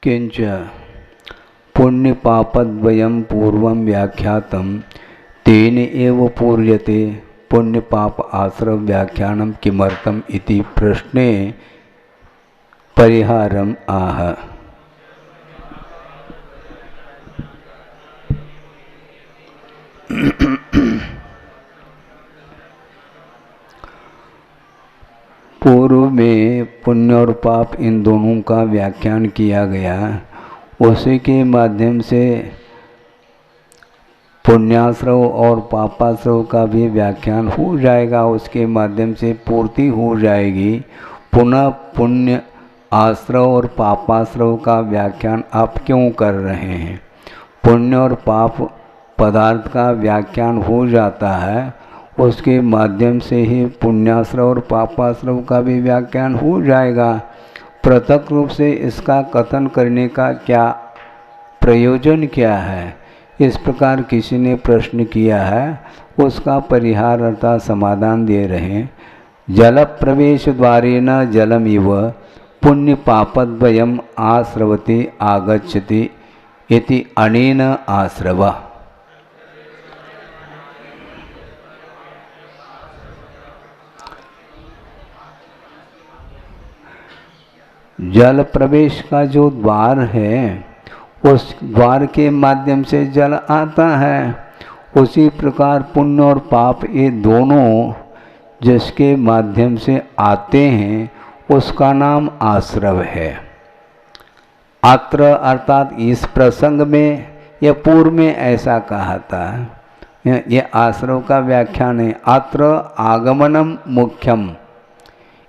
किंच पुण्यपापद्वयं पूर्वं व्याख्यातं तेन एव पूर्यते पुण्यपाप आश्रव व्याख्यानं किमर्थम् इति प्रश्ने परिहारम् आह। पूर्व में पुण्य और पाप इन दोनों का व्याख्यान किया गया, उसी के माध्यम से पुण्याश्रव और पापाश्रव का भी व्याख्यान हो जाएगा, उसके माध्यम से पूर्ति हो जाएगी। पुनः पुण्य आश्रव और पापाश्रव का व्याख्यान आप क्यों कर रहे हैं? पुण्य और पाप पदार्थ का व्याख्यान हो जाता है, उसके माध्यम से ही पुण्याश्रव और पापाश्रव का भी व्याख्यान हो जाएगा। पृथक रूप से इसका कथन करने का क्या प्रयोजन क्या है? इस प्रकार किसी ने प्रश्न किया है, उसका परिहार अर्थात समाधान दे रहे हैं। जल प्रवेश द्वारेण जलमिव पुण्य पापद्वयम् आश्रवति आगच्छति इति अनेन आश्रव। जल प्रवेश का जो द्वार है, उस द्वार के माध्यम से जल आता है। उसी प्रकार पुण्य और पाप ये दोनों जिसके माध्यम से आते हैं, उसका नाम आश्रव है। अत्र अर्थात इस प्रसंग में या पूर्व में ऐसा कहा था, ये आश्रव का व्याख्यान है। अत्र आगमनम मुख्यम,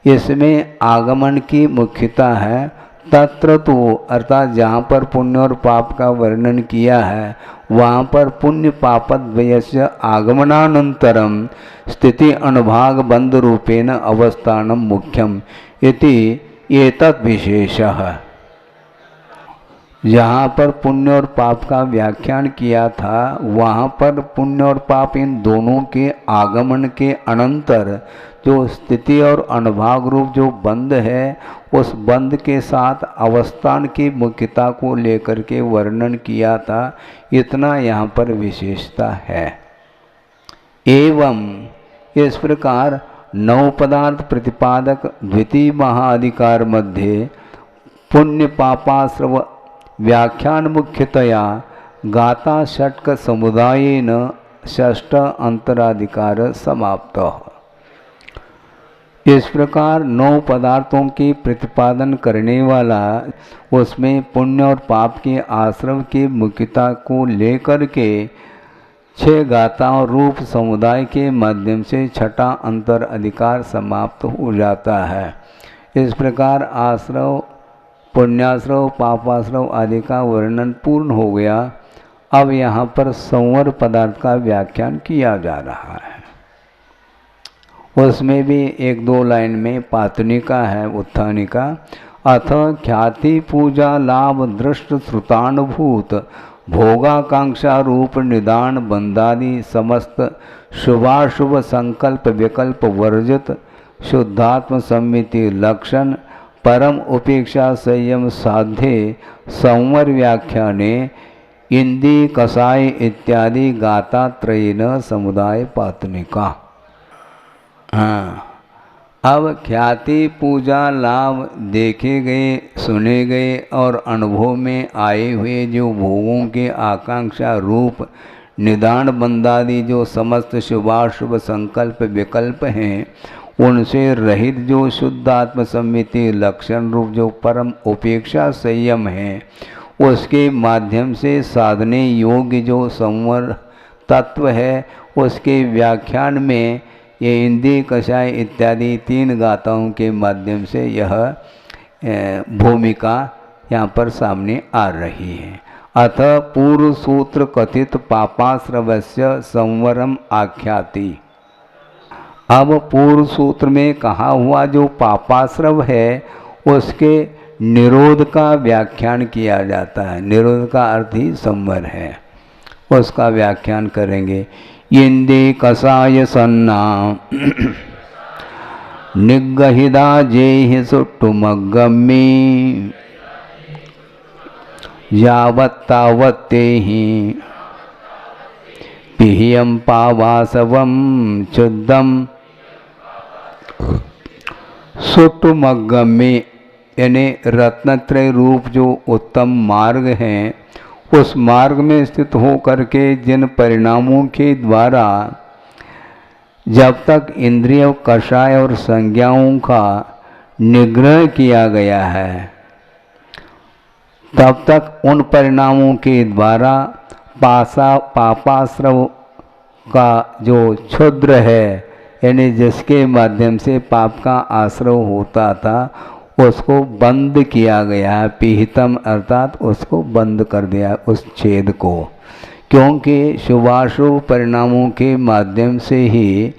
इसमें आगमन की मुख्यता है। तत्र तो अर्थात जहाँ पर पुण्य और पाप का वर्णन किया है, वहाँ पर पुण्य पापद्वयस्य आगमनानंतरम स्थिति अनुभाग बंध रूपेण अवस्थानम मुख्यम इति एतत् विशेषः। जहाँ पर पुण्य और पाप का व्याख्यान किया था, वहाँ पर पुण्य और पाप इन दोनों के आगमन के अनंतर जो स्थिति और अनुभाग रूप जो बंध है, उस बंध के साथ अवस्थान की मुख्यता को लेकर के वर्णन किया था। इतना यहाँ पर विशेषता है। एवं इस प्रकार नौ पदार्थ प्रतिपादक द्वितीय महाअधिकार मध्य पुण्य पापाश्रव व्याख्यान मुख्यतया गाता षट्क समुदायेन षष्ठ अंतराधिकार समाप्त। इस प्रकार 9 पदार्थों की प्रतिपादन करने वाला, उसमें पुण्य और पाप के आश्रव की मुख्यता को लेकर के 6 गाताओं रूप समुदाय के माध्यम से छठा अंतर अधिकार समाप्त हो जाता है। इस प्रकार आश्रव, पुण्याश्रव, पापाश्रव आदि का वर्णन पूर्ण हो गया। अब यहाँ पर संवर पदार्थ का व्याख्यान किया जा रहा है। उसमें भी 1-2 लाइन में पातनिका है, उत्थानिका। अथ ख्याति पूजा लाभ दृष्ट श्रुतानुभूत भोगाकांक्षा रूप निदान बंधादि समस्त शुभाशुभ संकल्प विकल्प वर्जित शुद्धात्म सम्मिति लक्षण परम उपेक्षा संयम साध्ये संवर व्याख्याने इंदी कसाय इत्यादि गाता त्रयीन समुदाय पातनिका। हाँ, अब ख्याति पूजा लाभ देखे गए, सुने गए और अनुभव में आए हुए जो भोगों के आकांक्षा रूप निदान बंधादि जो समस्त शुभाशुभ संकल्प विकल्प हैं, उनसे रहित जो शुद्ध आत्म सम्मिति लक्षण रूप जो परम उपेक्षा संयम है, उसके माध्यम से साधने योग्य जो संवर तत्व है, उसके व्याख्यान में ये इंद्रिय कषाय इत्यादि 3 गाथाओं के माध्यम से यह भूमिका यहाँ पर सामने आ रही है। अथ पूर्व सूत्र कथित पापाश्रवस्य संवरम आख्याति। अब पूर्व सूत्र में कहा हुआ जो पापाश्रव है, उसके निरोध का व्याख्यान किया जाता है। निरोध का अर्थ ही संवर है, उसका व्याख्यान करेंगे। इंदे कसाय सन्ना निगहिदा जेहि सुट्टुमग्गम्मी। यावत् तावत् ते ही पिहियम पावासवम चुद्धम सुटुमग्गमे, यानी रत्नत्रय रूप जो उत्तम मार्ग हैं, उस मार्ग में स्थित हो करके जिन परिणामों के द्वारा जब तक इंद्रिय कषाय और संज्ञाओं का निग्रह किया गया है, तब तक उन परिणामों के द्वारा पापाश्रव का जो क्षुद्र है, यानी जिसके माध्यम से पाप का आश्रव होता था, उसको बंद किया गया है। पिहितम अर्थात उसको बंद कर दिया, उस छेद को, क्योंकि शुभाशुभ परिणामों के माध्यम से ही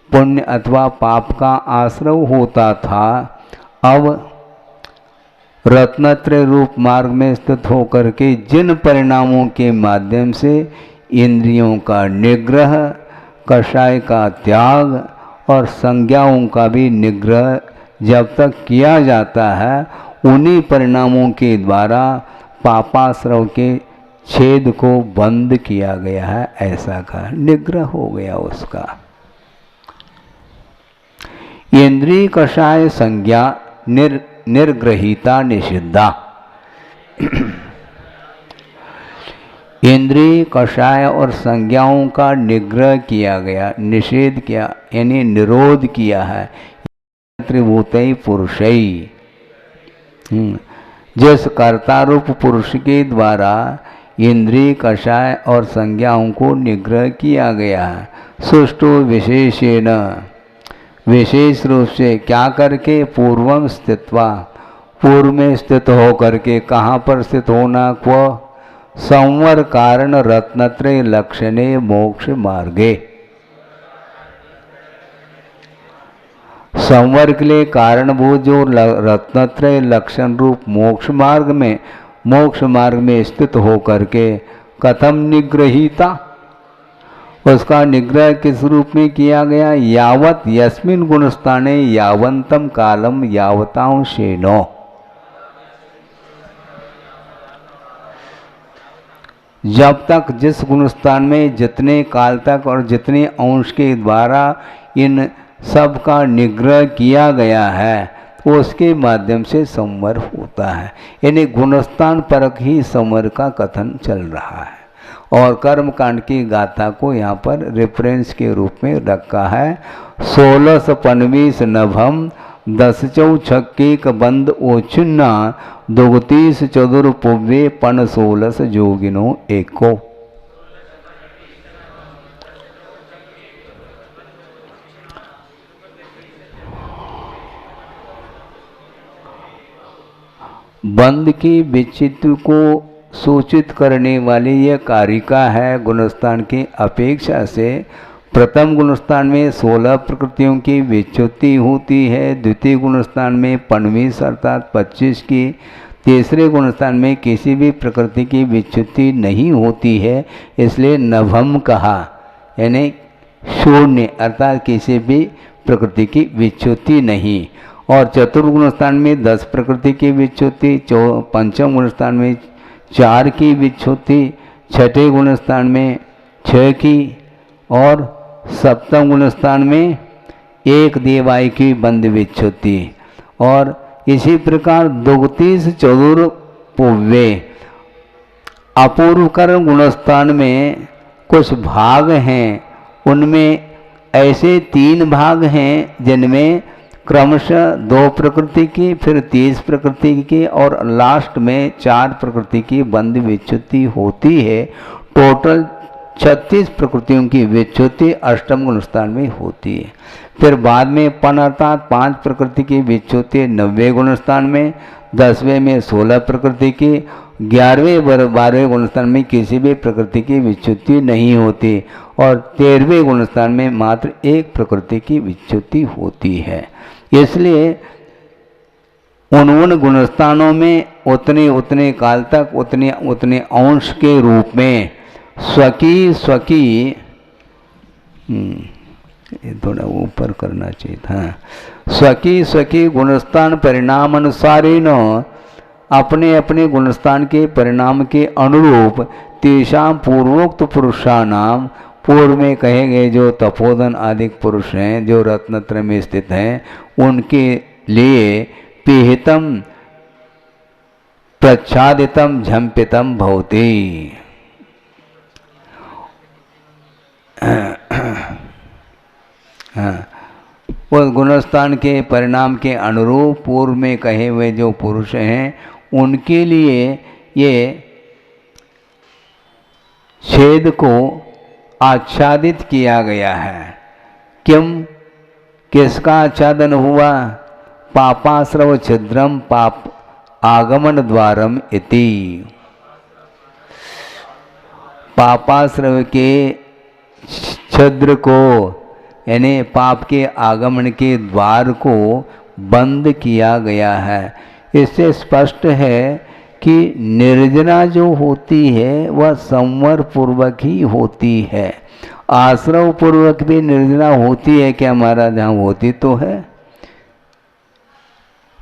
पुण्य अथवा पाप का आश्रव होता था। अब रत्नत्रय रूप मार्ग में स्थित होकर के जिन परिणामों के माध्यम से इंद्रियों का निग्रह, कषाय का त्याग और संज्ञाओं का भी निग्रह जब तक किया जाता है, उन्हीं परिणामों के द्वारा पापाश्रव के छेद को बंद किया गया है। ऐसा का निग्रह हो गया उसका। इंद्रिय कषाय संज्ञा निर्ग्रहीता निषिद्धा। इंद्रिय कषाय और संज्ञाओं का निग्रह किया गया, निषेध किया, यानी निरोध किया है। त्रिभूतई पुरुषई, जिस कर्तारूप पुरुष के द्वारा इंद्रिय कषाय और संज्ञाओं को निग्रह किया गया है, सुष्टु विशेषेण, विशेष रूप से क्या करके, पूर्वम स्थित्वा, पूर्व में स्थित हो करके, कहाँ पर स्थित होना, क्व संवर कारण रत्नत्रय लक्षणे मोक्ष मार्गे, संवर के लिए कारणभूत जो रत्नत्रय लक्षण रूप मोक्ष मार्ग में स्थित हो करके, कथम निग्रहीता, उसका निग्रह किस रूप में किया गया, यावत यस्मिन गुणस्थाने यावंतम कालम यावतांशेनो, जब तक जिस गुणस्थान में जितने काल तक और जितने अंश के द्वारा इन सब का निग्रह किया गया है, तो उसके माध्यम से संवर होता है। यानी गुणस्थान परक ही संवर का कथन चल रहा है। और कर्मकांड की गाथा को यहाँ पर रेफरेंस के रूप में रखा है। 16 नभम 10 छक्के बंद ओचुन्ना दुगतीस चतुर पुव्वे पन 16 जोगिनो एको। बंद की विचित्र को सूचित करने वाली यह कारिका है। गुणस्थान की अपेक्षा से प्रथम गुणस्थान में 16 प्रकृतियों की विच्युति होती है, द्वितीय गुणस्थान में 25 अर्थात 25 की, तीसरे गुणस्थान में किसी भी प्रकृति की विच्युति नहीं होती है, इसलिए नभम कहा, यानी शून्य अर्थात किसी भी प्रकृति की विच्युति नहीं। और चतुर्थ गुणस्थान में 10 प्रकृति की विच्युति, पंचम गुणस्थान में 4 की विच्युति, छठे गुणस्थान में 6 की और सप्तम गुणस्थान में 1 देवाई की बंद विच्युति। और इसी प्रकार दुगतीस चतुर पुव्वे अपूर्व कर्म गुणस्थान में कुछ भाग हैं, उनमें ऐसे 3 भाग हैं जिनमें क्रमशः 2 प्रकृति की, फिर 30 प्रकृति की और लास्ट में 4 प्रकृति की बंद विच्युति होती है। टोटल 36 प्रकृतियों की विच्युति अष्टम गुणस्थान में होती है। फिर बाद में पन अर्थात 5 प्रकृति की विच्युति 90वें गुणस्थान में, 10वें में 16 प्रकृति की, 11वें 12वें गुणस्थान में किसी भी प्रकृति की विच्युति नहीं होती और 13वें गुणस्थान में मात्र 1 प्रकृति की विच्युति होती है। इसलिए उन गुणस्थानों में उतने काल तक उतने अंश के रूप में स्वकी ये थोड़ा ऊपर करना चाहिए था। स्वकी गुणस्थान परिणाम अनुसारेण अपने अपने गुणस्थान के परिणाम के अनुरूप तेषां पूर्वोक्त पुरुषाणाम, पूर्व में कहे गए जो तपोधन आदि पुरुष हैं जो रत्नत्रय में स्थित हैं, उनके लिए पिहितम प्रच्छादितम झंपितम भवति। उस गुणस्थान के परिणाम के अनुरूप पूर्व में कहे हुए जो पुरुष हैं उनके लिए ये छेद को आच्छादित किया गया है। किसका आच्छादन हुआ? पापाश्रव छिद्रम पाप आगमन द्वारम इति। पापाश्रव के छिद्र को यानी पाप के आगमन के द्वार को बंद किया गया है। इससे स्पष्ट है कि निर्जना जो होती है वह संवर पूर्वक ही होती है। आश्रव पूर्वक भी निर्जना होती है क्या महाराज? जहाँ होती तो है,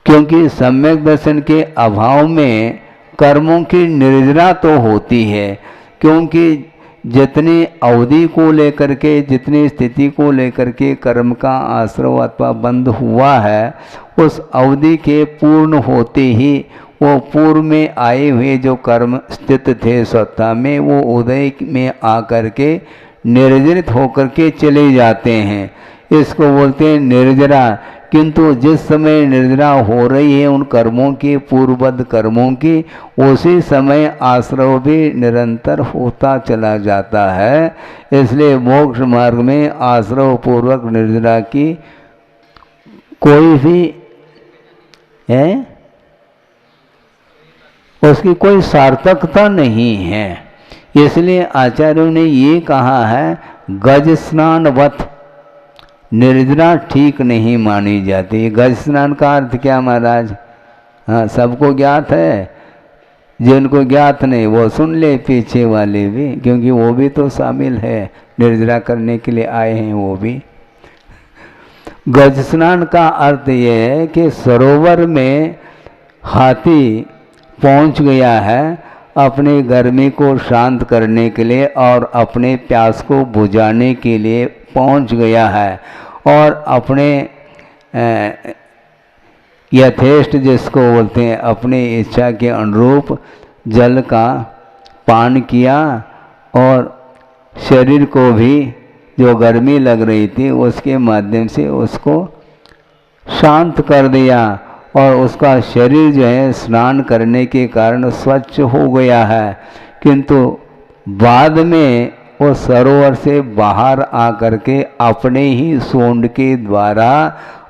क्योंकि सम्यक दर्शन के अभाव में कर्मों की निर्जना तो होती है, क्योंकि जितनी अवधि को लेकर के, जितनी स्थिति को लेकर के कर्म का आश्रव अथवा बंद हुआ है, उस अवधि के पूर्ण होते ही वो पूर्व में आए हुए जो कर्म स्थित थे सत्ता में, वो उदय में आकर के निर्जरित होकर के चले जाते हैं। इसको बोलते हैं निर्जरा। किंतु जिस समय निर्जरा हो रही है उन कर्मों की, पूर्वबद्ध कर्मों की, उसी समय आश्रव भी निरंतर होता चला जाता है। इसलिए मोक्ष मार्ग में आश्रव पूर्वक निर्जरा की कोई भी है, उसकी कोई सार्थकता नहीं है। इसलिए आचार्यों ने ये कहा है गज स्नानवत निर्जरा ठीक नहीं मानी जाती। गज स्नान का अर्थ क्या महाराज? हाँ, सबको ज्ञात है। जिनको ज्ञात नहीं वो सुन ले पीछे वाले भी, क्योंकि वो भी तो शामिल है, निर्जरा करने के लिए आए हैं वो भी। गज स्नान का अर्थ ये है कि सरोवर में हाथी पहुंच गया है अपनी गर्मी को शांत करने के लिए और अपने प्यास को बुझाने के लिए पहुंच गया है, और अपने यथेष्ट जिसको बोलते हैं अपनी इच्छा के अनुरूप जल का पान किया और शरीर को भी जो गर्मी लग रही थी उसके माध्यम से उसको शांत कर दिया, और उसका शरीर जो है स्नान करने के कारण स्वच्छ हो गया है। किंतु बाद में वो सरोवर से बाहर आकर के अपने ही सूंड के द्वारा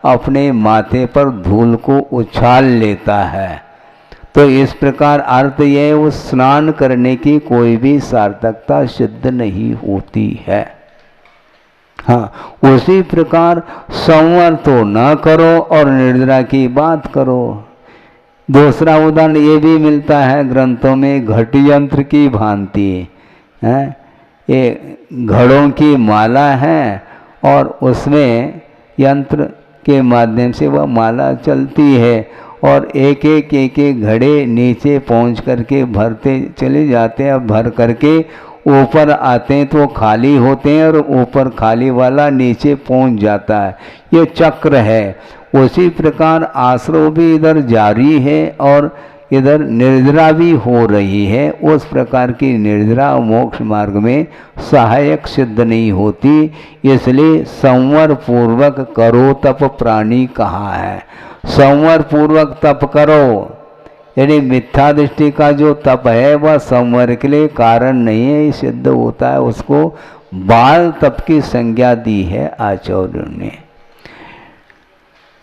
अपने माथे पर धूल को उछाल लेता है। तो इस प्रकार अर्थ यह है वो स्नान करने की कोई भी सार्थकता सिद्ध नहीं होती है। हाँ, उसी प्रकार संवर तो न करो और निर्जरा की बात करो। दूसरा उदाहरण ये भी मिलता है ग्रंथों में, घटी यंत्र की भांति है। ये घड़ों की माला है और उसमें यंत्र के माध्यम से वह माला चलती है और एक एक घड़े नीचे पहुंच करके भरते चले जाते हैं। भर करके ऊपर आते हैं तो खाली होते हैं और ऊपर खाली वाला नीचे पहुंच जाता है। ये चक्र है। उसी प्रकार आश्रव भी इधर जारी है और इधर निर्जरा भी हो रही है। उस प्रकार की निर्जरा मोक्ष मार्ग में सहायक सिद्ध नहीं होती। इसलिए संवर पूर्वक करो तप प्राणी कहा है। संवर पूर्वक तप करो, यानी मिथ्या दृष्टि का जो तप है वह संवर के लिए कारण नहीं है, सिद्ध होता है। उसको बाल तप की संज्ञा दी है आचार्यों ने।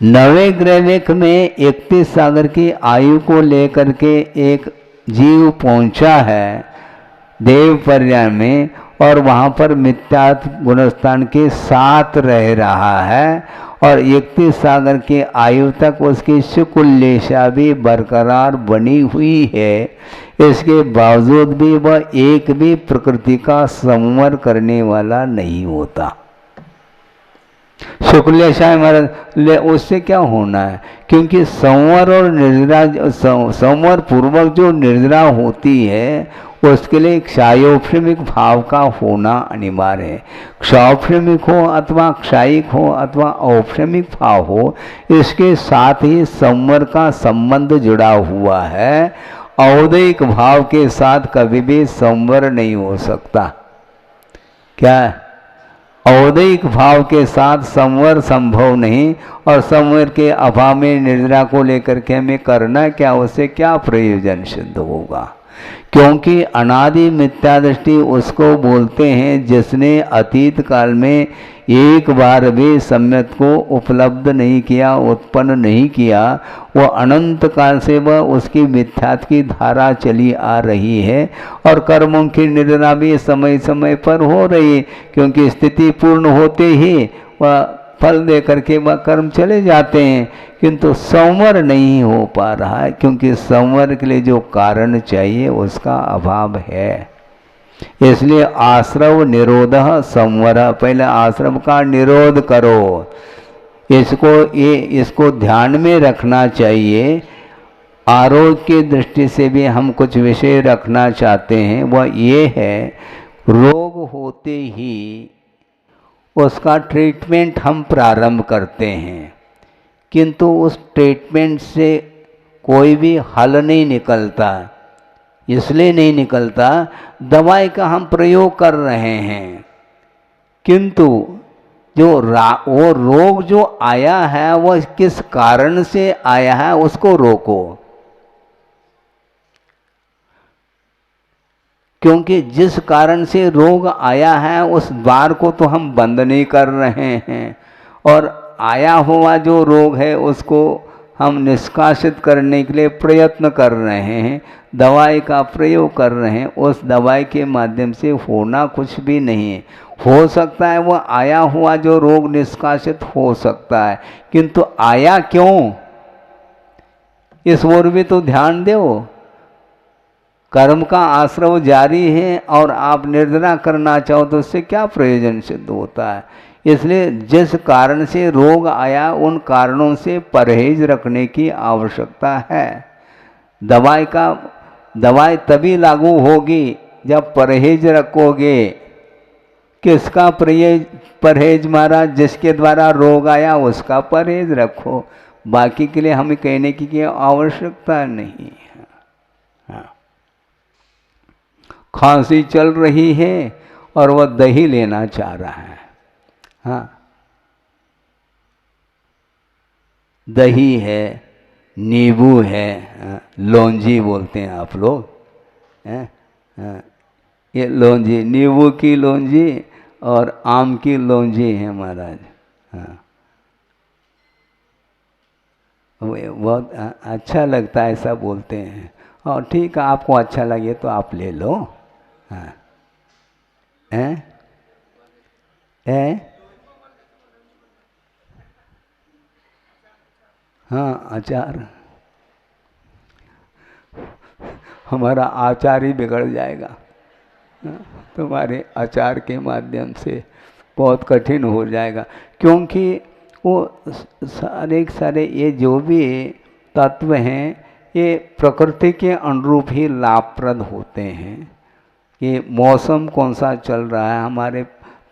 नवे ग्रह में 31 सागर की आयु को लेकर के एक जीव पहुंचा है देव पर्याय में, और वहां पर मिथ्यात गुणस्थान के साथ रह रहा है और 31 सागर के आयु तक उसकी सुकुल्लेशा भी बरकरार बनी हुई है। इसके बावजूद भी वह एक भी प्रकृति का संवर करने वाला नहीं होता। शुक्लेशाय महाराज ले, उससे क्या होना है? क्योंकि संवर और निर्जरा, संवर पूर्वक जो निर्जरा होती है उसके लिए क्षायोप्रेमिक भाव का होना अनिवार्य है। क्षौप्रेमिक हो अथवा क्षायिक हो अथवा औप्रेमिक भाव हो, इसके साथ ही संवर का संबंध जुड़ा हुआ है। औदैहिक भाव के साथ कभी भी संवर नहीं हो सकता। क्या? औदैहिक भाव के साथ संवर संभव नहीं, और संवर के अभाव में निर्जरा को लेकर के हमें करना क्या, उससे क्या प्रयोजन सिद्ध होगा? क्योंकि अनादि मिथ्या दृष्टि उसको बोलते हैं जिसने अतीत काल में एक बार भी सम्यक को उपलब्ध नहीं किया, उत्पन्न नहीं किया। वो अनंत काल से वह उसकी मिथ्यात्व की धारा चली आ रही है, और कर्मों की निर्णय भी समय समय पर हो रही है, क्योंकि स्थिति पूर्ण होते ही वह फल दे करके वह कर्म चले जाते हैं। किंतु संवर नहीं हो पा रहा है, क्योंकि संवर के लिए जो कारण चाहिए उसका अभाव है। इसलिए आश्रव निरोध संवर, पहले आश्रव का निरोध करो। इसको ध्यान में रखना चाहिए। आरोग्य की दृष्टि से भी हम कुछ विषय रखना चाहते हैं, वह ये है, रोग होते ही उसका ट्रीटमेंट हम प्रारंभ करते हैं, किंतु उस ट्रीटमेंट से कोई भी हल नहीं निकलता। इसलिए नहीं निकलता, दवाई का हम प्रयोग कर रहे हैं, किंतु जो वो रोग जो आया है वह किस कारण से आया है उसको रोको। क्योंकि जिस कारण से रोग आया है उस द्वार को तो हम बंद नहीं कर रहे हैं, और आया हुआ जो रोग है उसको हम निष्कासित करने के लिए प्रयत्न कर रहे हैं, दवाई का प्रयोग कर रहे हैं। उस दवाई के माध्यम से होना कुछ भी नहीं है। हो सकता है वह आया हुआ जो रोग निष्कासित हो सकता है, किंतु आया क्यों, इस ओर भी तो ध्यान दो। कर्म का आश्रव जारी है और आप निर्जरा करना चाहो तो उससे क्या प्रयोजन सिद्ध होता है। इसलिए जिस कारण से रोग आया उन कारणों से परहेज रखने की आवश्यकता है। दवाई तभी लागू होगी जब परहेज रखोगे। किसका परहेज महाराज? जिसके द्वारा रोग आया उसका परहेज रखो, बाकी के लिए हमें कहने की आवश्यकता नहीं है। हाँ। खांसी चल रही है और वह दही लेना चाह रहा है। हाँ, दही है, नींबू है, लौंजी बोलते हैं आप लोग, ये लौंजी, नींबू की लौंजी और आम की लौंजी है महाराज। हाँ, बहुत अच्छा लगता है, ऐसा बोलते हैं। और ठीक है, आपको अच्छा लगे तो आप ले लो। हाँ, हाँ, अचार, हमारा आचार ही बिगड़ जाएगा। तुम्हारे अचार के माध्यम से बहुत कठिन हो जाएगा, क्योंकि वो सारे ये जो भी तत्व हैं ये प्रकृति के अनुरूप ही लाभप्रद होते हैं। ये मौसम कौन सा चल रहा है, हमारे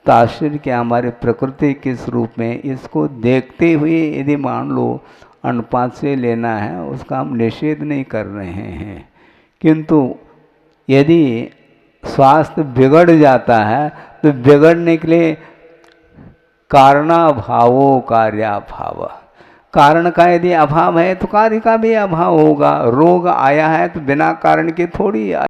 तासीर क्या, हमारे प्रकृति किस रूप में, इसको देखते हुए यदि मान लो अनुपात से लेना है, उसका हम निषेध नहीं कर रहे हैं। किंतु यदि स्वास्थ्य बिगड़ जाता है तो बिगड़ने के लिए कारणाभावो कार्याभाव, कारण का यदि अभाव है तो कार्य का भी अभाव होगा। रोग आया है तो बिना कारण के थोड़ी आया,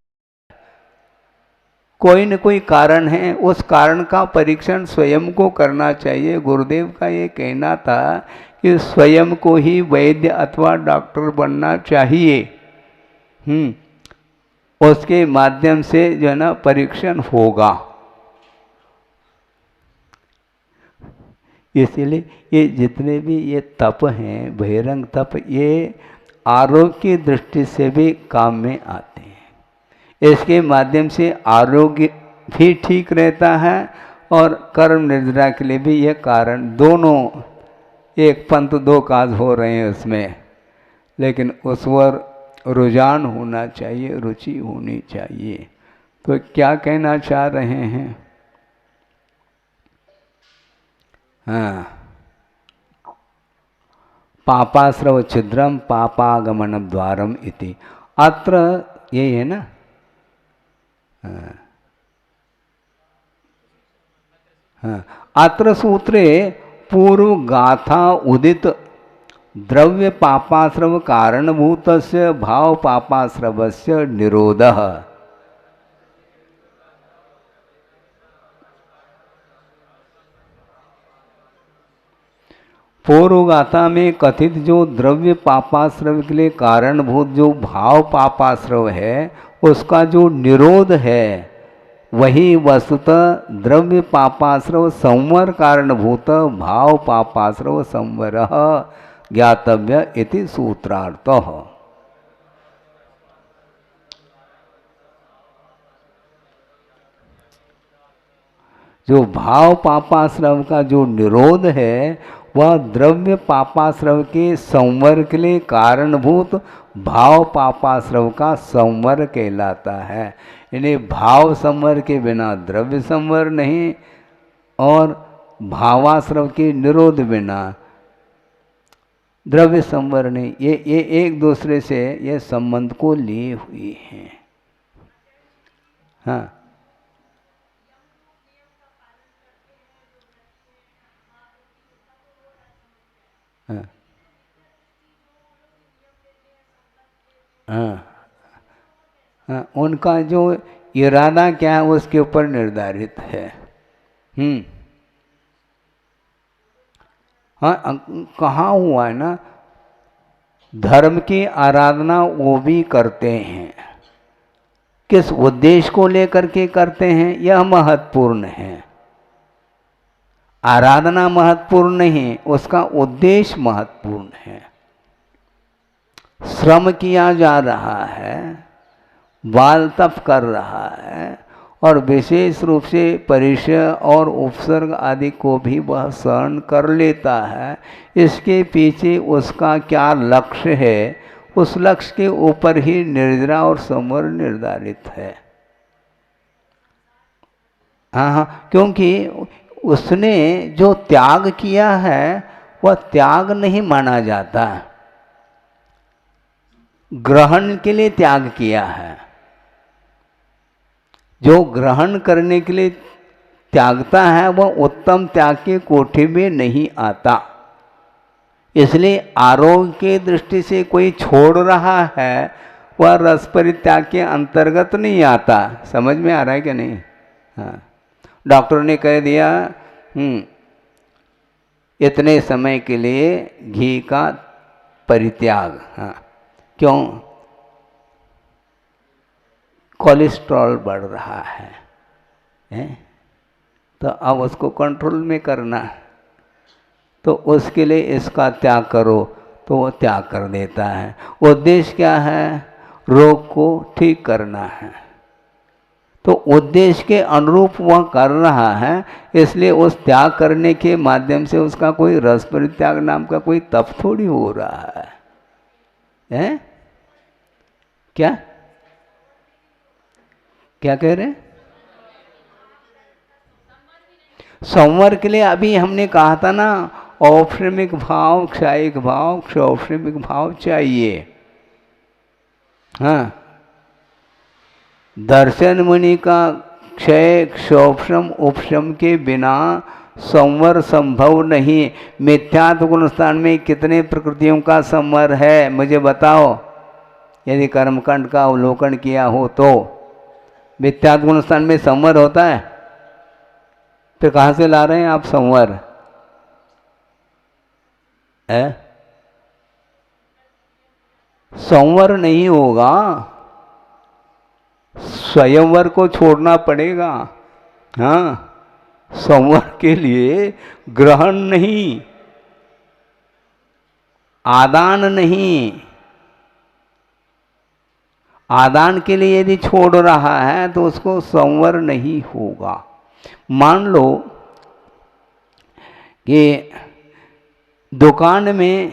कोई न कोई कारण है, उस कारण का परीक्षण स्वयं को करना चाहिए। गुरुदेव का ये कहना था कि स्वयं को ही वैद्य अथवा डॉक्टर बनना चाहिए। उसके माध्यम से जो है ना परीक्षण होगा। इसीलिए ये जितने भी ये तप हैं, बहिरंग तप, ये आरोग्य की दृष्टि से भी काम में आते हैं। इसके माध्यम से आरोग्य भी ठीक रहता है और कर्म निर्जरा के लिए भी ये कारण, दोनों एक पंथ दो काज हो रहे हैं उसमें, लेकिन उस पर रुझान होना चाहिए, रुचि होनी चाहिए। तो क्या कहना चाह रहे हैं? हाँ, पापाश्रव छिद्रम पापागमन द्वारम इति, अत्र यही है ना। हाँ, हाँ, अत्र सूत्रे पूर्व गाथा उदित द्रव्य पापाश्रव कारणभूतस्य भाव पापाश्रवस्य निरोधः। पूर्व गाथा में कथित जो द्रव्य पापाश्रव के लिए कारणभूत जो भाव पापाश्रव है, उसका जो निरोध है, वही वस्तुतः द्रव्य पापाश्रव संवर कारणभूत भाव पापाश्रव संवरः ज्ञातव्य इति सूत्रार्थः। जो भाव पापाश्रव का जो निरोध है, वह द्रव्य पापाश्रव के संवर के लिए कारणभूत भाव पापाश्रव का संवर कहलाता है। यानी भाव संवर के बिना द्रव्य संवर नहीं, और भावाश्रव के निरोध बिना द्रव्य संवर नहीं। ये एक दूसरे से ये संबंध को लिए हुए हैं। हाँ, हाँ, हाँ, हाँ, उनका जो इरादा क्या है उसके ऊपर निर्धारित है। हाँ, कहाँ हुआ है ना, धर्म की आराधना वो भी करते हैं, किस उद्देश्य को लेकर के करते हैं यह महत्वपूर्ण है। आराधना महत्वपूर्ण नहीं, उसका उद्देश्य महत्वपूर्ण है। श्रम किया जा रहा है, बाल तप कर रहा है, और विशेष रूप से परिचय और उपसर्ग आदि को भी वह सहन कर लेता है। इसके पीछे उसका क्या लक्ष्य है, उस लक्ष्य के ऊपर ही निर्जरा और संवर निर्धारित है। हाँ, क्योंकि उसने जो त्याग किया है वह त्याग नहीं माना जाता, ग्रहण के लिए त्याग किया है। जो ग्रहण करने के लिए त्यागता है वह उत्तम त्याग की कोटि में नहीं आता। इसलिए आरोग्य के दृष्टि से कोई छोड़ रहा है वह रस परित्याग के अंतर्गत नहीं आता। समझ में आ रहा है कि नहीं? हाँ, डॉक्टर ने कह दिया इतने समय के लिए घी का परित्याग। हाँ, क्यों? कोलेस्ट्रॉल बढ़ रहा है, तो अब उसको कंट्रोल में करना, तो उसके लिए इसका त्याग करो, तो वो त्याग कर देता है। उद्देश्य क्या है? रोग को ठीक करना है। तो उद्देश्य के अनुरूप वह कर रहा है, इसलिए उस त्याग करने के माध्यम से उसका कोई रस परित्याग नाम का कोई तप थोड़ी हो रहा है? क्या क्या कह रहे हैं? संवर के लिए अभी हमने कहा था ना, औपश्रमिक भाव, क्षायिक भाव, क्षौपश्रमिक भाव चाहिए। हाँ, दर्शन मुनि का क्षय क्षौपश्रम उपशम के बिना संवर संभव नहीं। मिथ्यात्व गुण स्थान में कितने प्रकृतियों का संवर है मुझे बताओ, यदि कर्मकांड का अवलोकन किया हो तो। मिथ्यात्व गुण स्थान में संवर होता है? फिर कहाँ से ला रहे हैं आप संवर? संवर नहीं होगा, स्वयंवर को छोड़ना पड़ेगा। हाँ, संवर के लिए ग्रहण नहीं, आदान नहीं। आदान के लिए यदि छोड़ रहा है तो उसको संवर नहीं होगा। मान लो कि दुकान में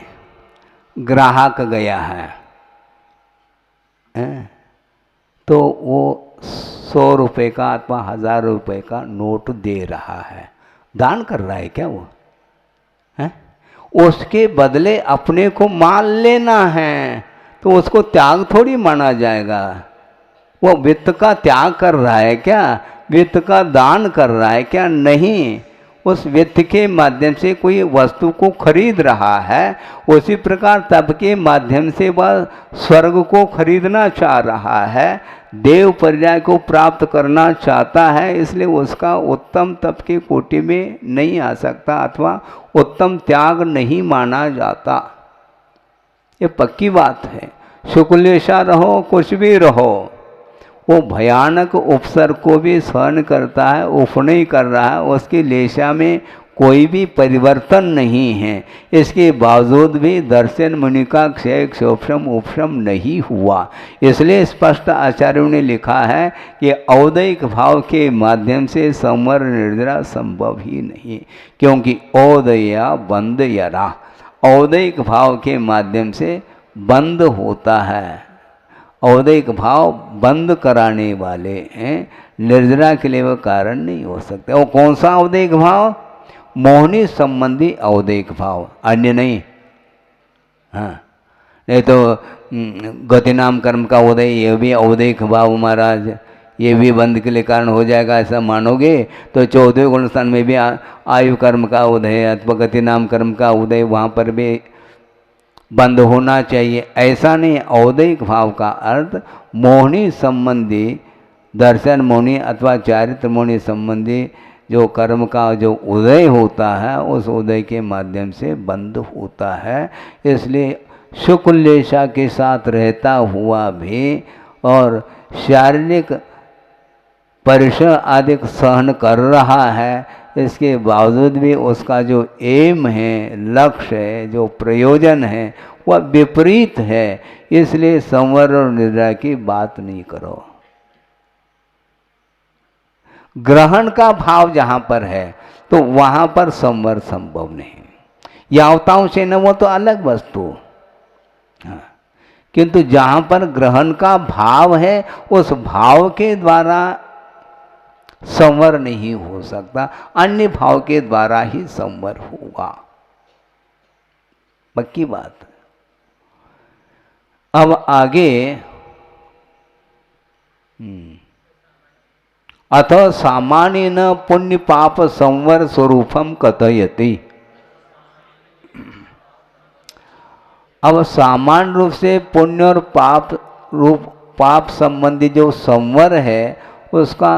ग्राहक गया है, तो वो 100 रुपये का अथवा 1000 रुपये का नोट दे रहा है, दान कर रहा है क्या वो? है उसके बदले अपने को माल लेना है, तो उसको त्याग थोड़ी माना जाएगा। वो वित्त का त्याग कर रहा है क्या? वित्त का दान कर रहा है क्या? नहीं। उस वित्त के माध्यम से कोई वस्तु को खरीद रहा है, उसी प्रकार तप के माध्यम से वह स्वर्ग को खरीदना चाह रहा है, देव पर्याय को प्राप्त करना चाहता है, इसलिए उसका उत्तम तप की कोटि में नहीं आ सकता अथवा उत्तम त्याग नहीं माना जाता। ये पक्की बात है। शुक्लेशा रहो, कुछ भी रहो, वो भयानक उपसर्ग को भी सहन करता है, उफनी कर रहा है, उसकी लेशा में कोई भी परिवर्तन नहीं है। इसके बावजूद भी दर्शन मुनि का क्षय क्षोभम उपशम नहीं हुआ। इसलिए स्पष्ट आचार्यों ने लिखा है कि औदैक भाव के माध्यम से संवर निर्जरा संभव ही नहीं, क्योंकि औदया बंद यरा, औदैक भाव के माध्यम से बंद होता है। औदैक भाव बंद कराने वाले हैं, निर्जरा के लिए वह कारण नहीं हो सकते। वो कौन सा औदैक भाव? मोहनी संबंधी औदैक भाव, अन्य नहीं। हाँ, नहीं तो गति नाम कर्म का उदय, ये भी औदैक भाव महाराज, ये भी बंद के लिए कारण हो जाएगा, ऐसा मानोगे तो 14वें गुण स्थान में भी आयु कर्म का उदय अथवा गति नाम कर्म का उदय, वहाँ पर भी बंद होना चाहिए। ऐसा नहीं। औदैक भाव का अर्थ मोहनी संबंधी, दर्शन मोहनी अथवा चारित्र मोहनी संबंधी जो कर्म का जो उदय होता है, उस उदय के माध्यम से बंद होता है। इसलिए शुक्लेशा के साथ रहता हुआ भी और शारीरिक परिश्रम आदि सहन कर रहा है, इसके बावजूद भी उसका जो एम है, लक्ष्य है, जो प्रयोजन है, वह विपरीत है। इसलिए संवर और निद्रा की बात नहीं करो। ग्रहण का भाव जहाँ पर है तो वहाँ पर संवर संभव नहीं। यावताओं से न, वो तो अलग वस्तु। हाँ, किंतु जहाँ पर ग्रहण का भाव है, उस भाव के द्वारा संवर नहीं हो सकता, अन्य भाव के द्वारा ही संवर होगा। पक्की बात। अब आगे अथ सामान्य न पुण्य पाप संवर स्वरूपम कथयति। अब सामान्य रूप से पुण्य और पाप संबंधी जो संवर है, उसका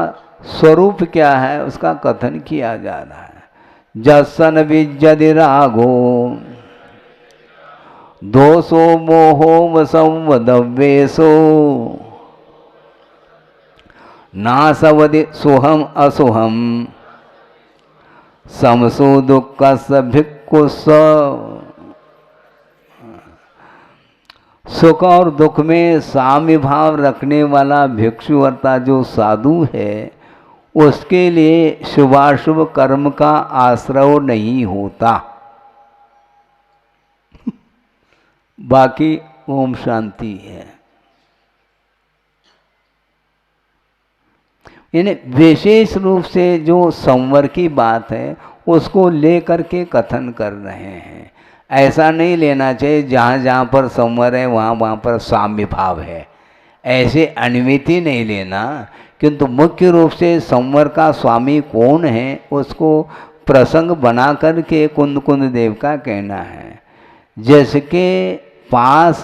स्वरूप क्या है, उसका कथन किया जा रहा है। जसन विजदि रागो दोषो मोहो संवदव्येशो नासवदि सुहम असुहम समसो दुख भिक्खु। सुख और दुख में साम्य भाव रखने वाला भिक्षु अर्थात जो साधु है, उसके लिए शुभाशुभ कर्म का आश्रय नहीं होता। बाकी ओम शांति है। यानी विशेष रूप से जो संवर की बात है, उसको लेकर के कथन कर रहे हैं। ऐसा नहीं लेना चाहिए जहाँ जहाँ पर संवर है वहाँ वहाँ पर साम्य भाव है, ऐसे अनुमिति नहीं लेना। किंतु मुख्य रूप से संवर का स्वामी कौन है, उसको प्रसंग बना करके कुंद कुंद देव का कहना है। जिसके पास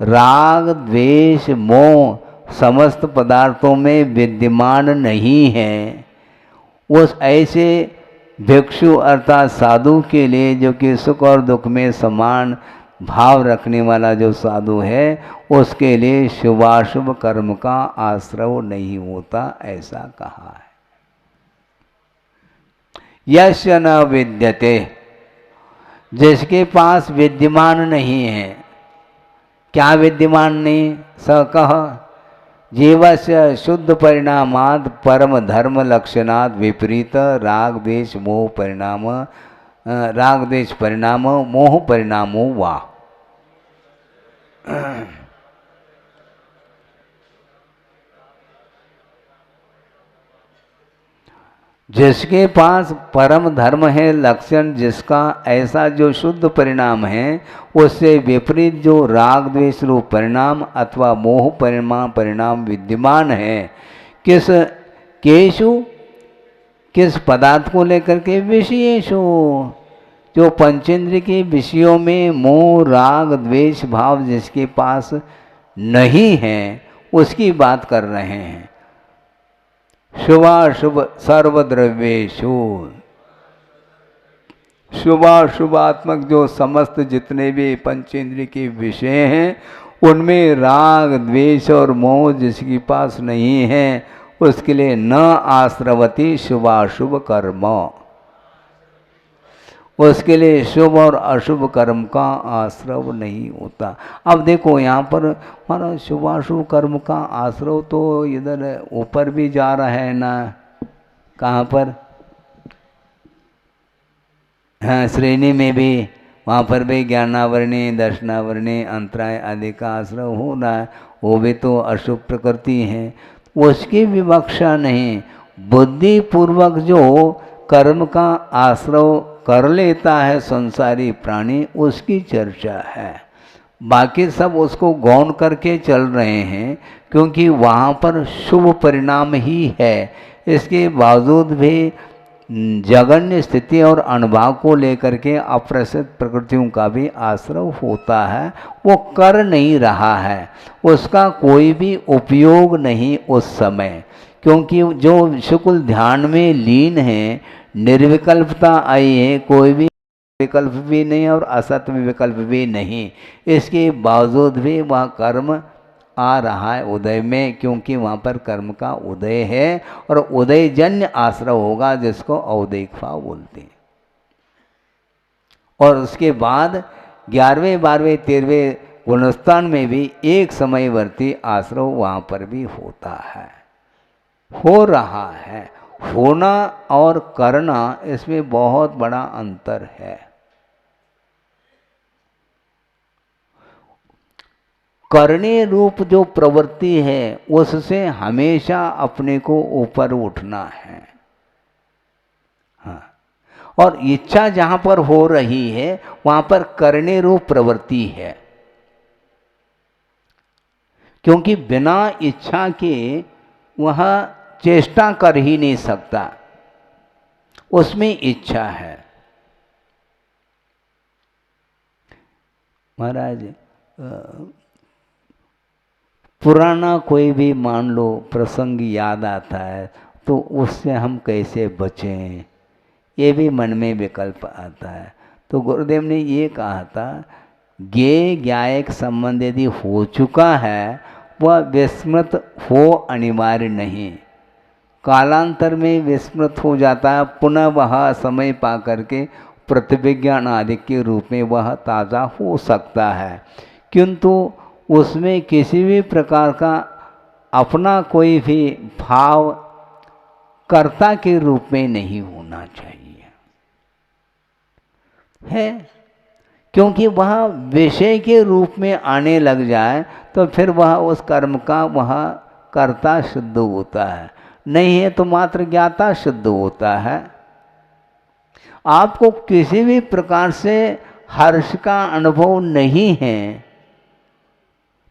राग द्वेष मोह समस्त पदार्थों में विद्यमान नहीं है, उस ऐसे भिक्षु अर्थात साधु के लिए, जो कि सुख और दुख में समान भाव रखने वाला जो साधु है, उसके लिए शुभाशुभ कर्म का आश्रय नहीं होता, ऐसा कहा है। यश न विद्यते, जिसके पास विद्यमान नहीं है। क्या विद्यमान नहीं? स कह जीवस्य शुद्ध परिणामाद परम धर्म लक्षणाद विपरीत राग द्वेष मोह परिणाम राग द्वेष परिणाम मोह परिणामो वा। जिसके पास परम धर्म है लक्षण जिसका ऐसा जो शुद्ध परिणाम है, उससे विपरीत जो राग द्वेष रूप परिणाम अथवा मोह परिणाम विद्यमान है, किस पदार्थ को लेकर के? विषयेषु, जो पंचेंद्रिय के विषयों में मोह राग द्वेष भाव जिसके पास नहीं है उसकी बात कर रहे हैं। शुभाशुभ सर्वद्रव्येषु, शुभाशुभात्मक जो समस्त जितने भी पंचेंद्रिय के विषय हैं उनमें राग द्वेष और मोह जिसके पास नहीं है उसके लिए न आश्रवती शुभाशुभ कर्म, उसके लिए शुभ और अशुभ कर्म का आश्रव नहीं होता। अब देखो यहाँ पर हमारा शुभाशुभ कर्म का आश्रव तो इधर ऊपर भी जा रहा है ना, कहाँ पर? हाँ, श्रेणी में भी, वहाँ पर भी ज्ञानावरणी दर्शनावरणी अंतराय आदि का आश्रव हो रहा है, वो भी तो अशुभ प्रकृति है, उसकी विवक्षा नहीं। बुद्धि पूर्वक जो कर्म का आश्रव कर लेता है संसारी प्राणी, उसकी चर्चा है। बाकी सब उसको गौण करके चल रहे हैं क्योंकि वहाँ पर शुभ परिणाम ही है। इसके बावजूद भी जगन्य स्थिति और अनुभाव को लेकर के अप्रसिद्ध प्रकृतियों का भी आश्रव होता है, वो कर नहीं रहा है, उसका कोई भी उपयोग नहीं उस समय, क्योंकि जो शुक्ल ध्यान में लीन है, निर्विकल्पता आई है, कोई भी विकल्प भी नहीं और असत में विकल्प भी नहीं, इसके बावजूद भी वह कर्म आ रहा है उदय में, क्योंकि वहाँ पर कर्म का उदय है और उदयजन्य आश्रव होगा जिसको औदैक भाव बोलते हैं। और उसके बाद 11वें 12वें 13वें गुणस्थान में भी एक समयवर्ती आश्रव वहाँ पर भी होता है, हो रहा है। होना और करना इसमें बहुत बड़ा अंतर है। करने रूप जो प्रवृत्ति है उससे हमेशा अपने को ऊपर उठना है। हाँ, और इच्छा जहाँ पर हो रही है वहाँ पर करने रूप प्रवृत्ति है, क्योंकि बिना इच्छा के वह चेष्टा कर ही नहीं सकता, उसमें इच्छा है। महाराज पुराना कोई भी मान लो प्रसंग याद आता है तो उससे हम कैसे बचें, ये भी मन में विकल्प आता है। तो गुरुदेव ने ये कहा था, ज्ञेय ज्ञायक संबंध यदि हो चुका है वह विस्मृत हो अनिवार्य नहीं, कालांतर में विस्मृत हो जाता है, पुनः वह समय पा करके प्रतिविज्ञान आदि के रूप में वह ताज़ा हो सकता है, किंतु उसमें किसी भी प्रकार का अपना कोई भी भाव कर्ता के रूप में नहीं होना चाहिए है, क्योंकि वह विषय के रूप में आने लग जाए तो फिर वह उस कर्म का वह कर्ता शुद्ध होता है, नहीं है तो मात्र ज्ञाता शुद्ध होता है। आपको किसी भी प्रकार से हर्ष का अनुभव नहीं है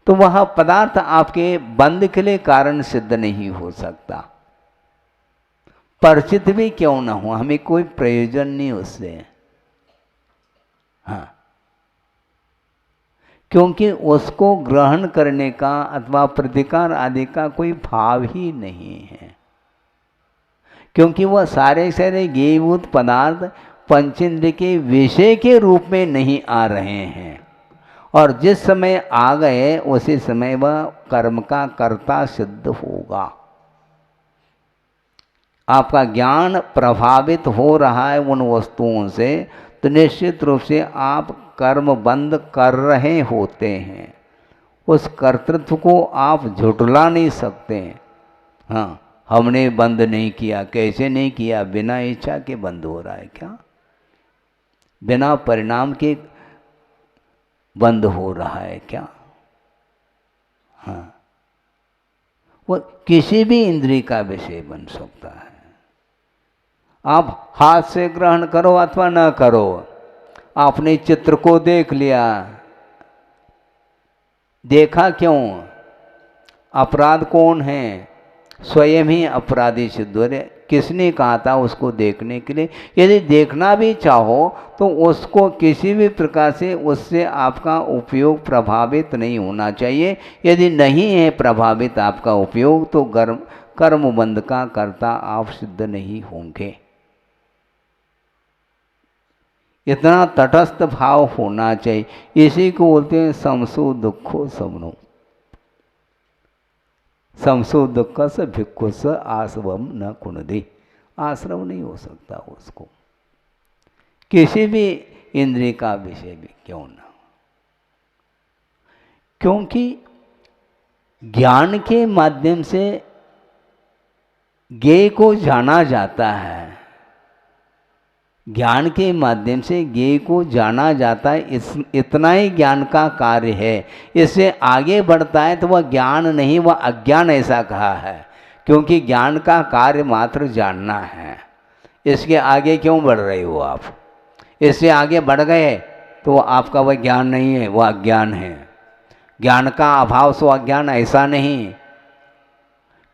तो वह पदार्थ आपके बंध के लिए कारण सिद्ध नहीं हो सकता, परिचित भी क्यों ना हो, हमें कोई प्रयोजन नहीं उससे। हाँ, क्योंकि उसको ग्रहण करने का अथवा प्रतिकार आदि का कोई भाव ही नहीं है, क्योंकि वह सारे ज्ञेयभूत पदार्थ पंचेंद्रिय के विषय के रूप में नहीं आ रहे हैं, और जिस समय आ गए उसी समय वह कर्म का कर्ता सिद्ध होगा। आपका ज्ञान प्रभावित हो रहा है उन वस्तुओं से तो निश्चित रूप से आप कर्म बंद कर रहे होते हैं, उस कर्तृत्व को आप झुठला नहीं सकते। हाँ, हमने बंद नहीं किया, कैसे नहीं किया? बिना इच्छा के बंद हो रहा है क्या? बिना परिणाम के बंद हो रहा है क्या? हाँ, वो किसी भी इंद्रिय का विषय बन सकता है। आप हाथ से ग्रहण करो अथवा न करो, आपने चित्र को देख लिया, देखा क्यों? अपराध कौन है? स्वयं ही अपराधी सिद्ध हो रहे। किसने कहा था उसको देखने के लिए? यदि देखना भी चाहो तो उसको किसी भी प्रकार से उससे आपका उपयोग प्रभावित नहीं होना चाहिए। यदि नहीं है प्रभावित आपका उपयोग तो कर्म बंध का कर्ता आप सिद्ध नहीं होंगे। इतना तटस्थ भाव होना चाहिए। इसी को बोलते हैं समसु दुखो समनो। समसो दुख से भिक्खु स आश्रवम न कुणदे। आश्रम नहीं हो सकता उसको, किसी भी इंद्रिय का विषय भी क्यों ना हो। क्योंकि ज्ञान के माध्यम से ज्ञेय को जाना जाता है। ज्ञान के माध्यम से ज्ञेय को जाना जाता है, इतना ही ज्ञान का कार्य है। इससे आगे बढ़ता है तो वह ज्ञान नहीं, वह अज्ञान ऐसा कहा है। क्योंकि ज्ञान का कार्य मात्र जानना है। इसके आगे क्यों बढ़ रहे हो आप? इससे आगे बढ़ गए तो आपका वह ज्ञान नहीं है, वह अज्ञान है। ज्ञान का अभाव सो अज्ञान, ऐसा नहीं।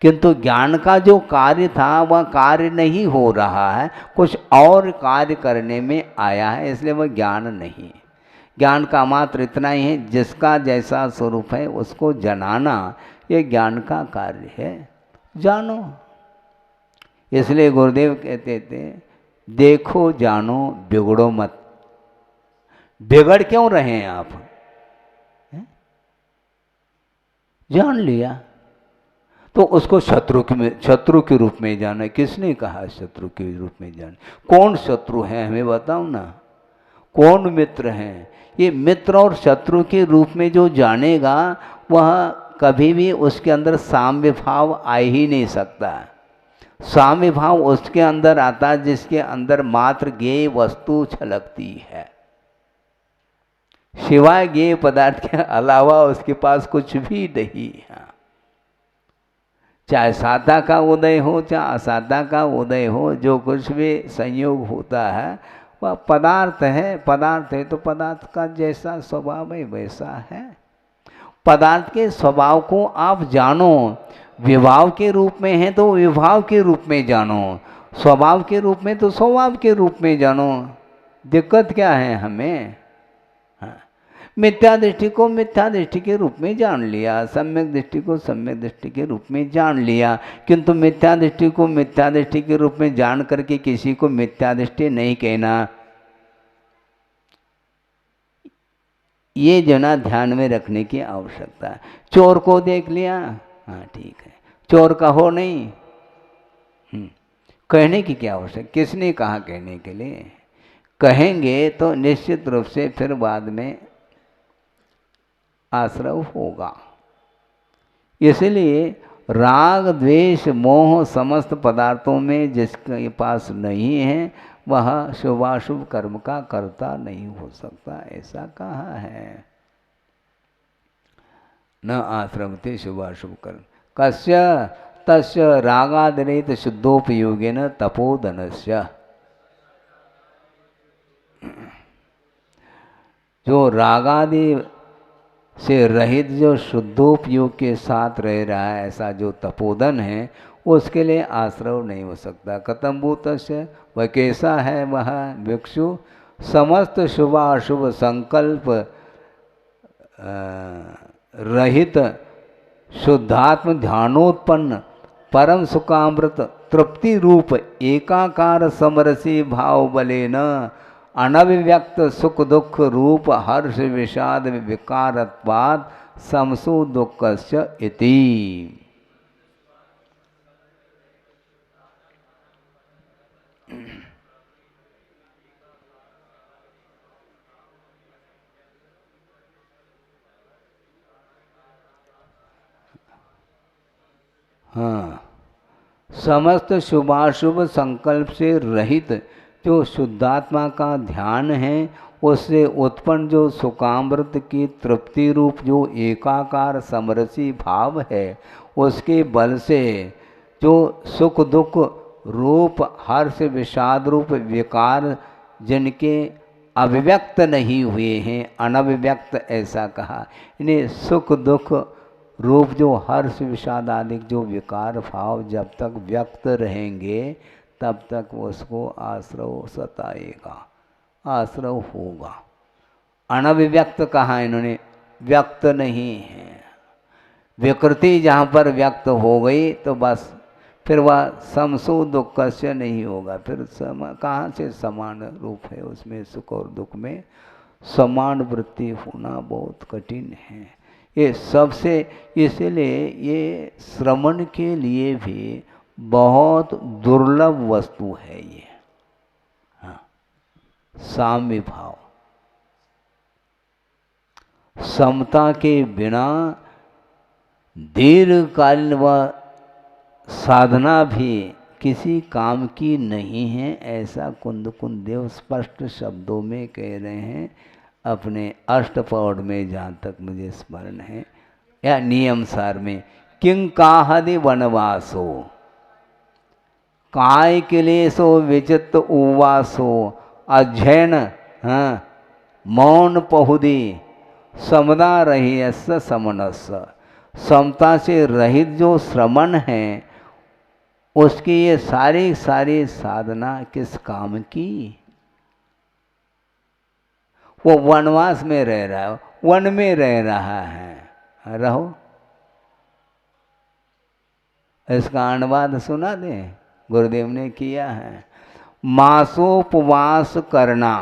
किंतु ज्ञान का जो कार्य था वह कार्य नहीं हो रहा है, कुछ और कार्य करने में आया है, इसलिए वह ज्ञान नहीं। ज्ञान का मात्र इतना ही है, जिसका जैसा स्वरूप है उसको जनाना, ये ज्ञान का कार्य है। जानो। इसलिए गुरुदेव कहते थे देखो जानो बिगड़ो मत। बिगड़ क्यों रहे हैं आप? जान लिया तो उसको शत्रु के रूप में जाना। किसने कहा शत्रु के रूप में जाना? कौन शत्रु है हमें बताओ ना, कौन मित्र हैं? ये मित्र और शत्रु के रूप में जो जानेगा वह कभी भी उसके अंदर साम्य भाव आ ही नहीं सकता। साम्य भाव उसके अंदर आता है जिसके अंदर मात्र ज्ञेय वस्तु छलकती है, सिवाय ज्ञेय पदार्थ के अलावा उसके पास कुछ भी नहीं है। चाहे साधा का उदय हो चाहे असाधा का उदय हो, जो कुछ भी संयोग होता है वह पदार्थ है। पदार्थ है तो पदार्थ का जैसा स्वभाव है वैसा है। पदार्थ के स्वभाव को आप जानो। विभाव के रूप में है तो विभाव के रूप में जानो, स्वभाव के रूप में तो स्वभाव के रूप में जानो। दिक्कत क्या है हमें? मिथ्या दृष्टि को मिथ्या दृष्टि के रूप में जान लिया, सम्यक दृष्टि को सम्यक दृष्टि के रूप में जान लिया। किंतु मिथ्या दृष्टि को मिथ्या दृष्टि के रूप में जान करके किसी को मिथ्या दृष्टि नहीं कहना, ये जो ना ध्यान में रखने की आवश्यकता है। चोर को देख लिया, हाँ ठीक है, चोर कहो नहीं, कहने की क्या आवश्यकता? किसने कहा कहने के लिए? कहेंगे तो निश्चित रूप से फिर बाद में आश्रव होगा। इसलिए राग द्वेष मोह समस्त पदार्थों में जिसके पास नहीं है वह शुभाशुभ कर्म का कर्ता नहीं हो सकता, ऐसा कहा है। न आश्रमते शुभाशुभ कर्म कस्य तस्य रागादिरहित शुद्धोपयोगेन तपोधनस्य। जो रागादि से रहित जो शुद्धोपयोग के साथ रह रहा है, ऐसा जो तपोधन है, उसके लिए आश्रव नहीं हो सकता। कथम भूतस्य, वह कैसा है? वह भिक्षु समस्त शुभाशुभ संकल्प रहित शुद्धात्म ध्यानोत्पन्न परम सुखामृत तृप्ति रूप एकाकार समरसी भाव बलेन अनभिव्यक्त सुख दुख रूप हर्ष विषाद विकारत्वात् समसु दुःखस्य इति। हाँ, समस्त शुभाशुभ संकल्प से रहित जो शुद्धात्मा का ध्यान है, उससे उत्पन्न जो सुकामृत की तृप्ति रूप जो एकाकार समरसी भाव है, उसके बल से जो सुख दुख रूप हर्ष विषाद रूप विकार जिनके अभिव्यक्त नहीं हुए हैं, अनभिव्यक्त ऐसा कहा, इन्हें सुख दुख रूप जो हर्ष विषाद आदि जो विकार भाव जब तक व्यक्त रहेंगे तब तक उसको आश्रव सताएगा, आश्रव होगा। अनभिव्यक्त कहा इन्होंने, व्यक्त नहीं है। विकृति जहाँ पर व्यक्त हो गई तो बस फिर वह समसु दुख से नहीं होगा। फिर कहाँ से समान रूप है, उसमें सुख और दुख में समान वृत्ति होना बहुत कठिन है। ये सबसे, इसलिए ये श्रवण के लिए भी बहुत दुर्लभ वस्तु है ये। हाँ, साम्य भाव, समता के बिना दीर्घकालीन व साधना भी किसी काम की नहीं है, ऐसा कुंद देव स्पष्ट शब्दों में कह रहे हैं अपने अष्टपौढ़ में, जहाँ तक मुझे स्मरण है, या नियम सार में। किं काहदि वनवासो काय क्लेशो विचित्त उवासो अध्ययन मौन पहुदी समदा रही समनस। समता से रहित जो श्रमण है उसकी ये सारी सारी साधना किस काम की? वो वनवास में रह रहा है, वन में रह रहा है, रहो। इसका अनुवाद सुना दे, गुरुदेव ने किया है। मासोपवास करना,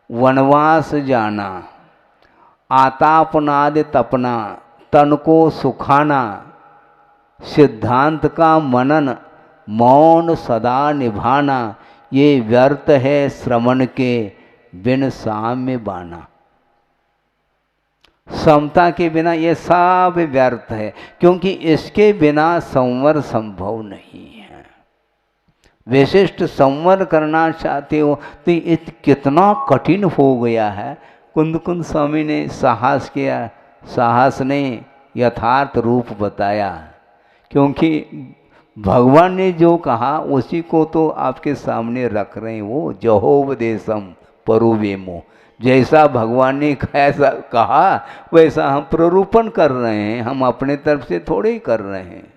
वनवास जाना, आतापनाद तपना, तन को सुखाना, सिद्धांत का मनन, मौन सदा निभाना, ये व्यर्थ है श्रवण के बिन साम्य बाना। समता के बिना ये सब व्यर्थ है, क्योंकि इसके बिना संवर संभव नहीं है। विशिष्ट संवर करना चाहते हो तो ये कितना कठिन हो गया है। कुंद स्वामी ने साहस किया, साहस ने यथार्थ रूप बताया, क्योंकि भगवान ने जो कहा उसी को तो आपके सामने रख रहे हैं। वो जहोपदेशम परुवेमो, जैसा भगवान ने ऐसा कहा वैसा हम प्ररूपण कर रहे हैं, हम अपने तरफ से थोड़े ही कर रहे हैं।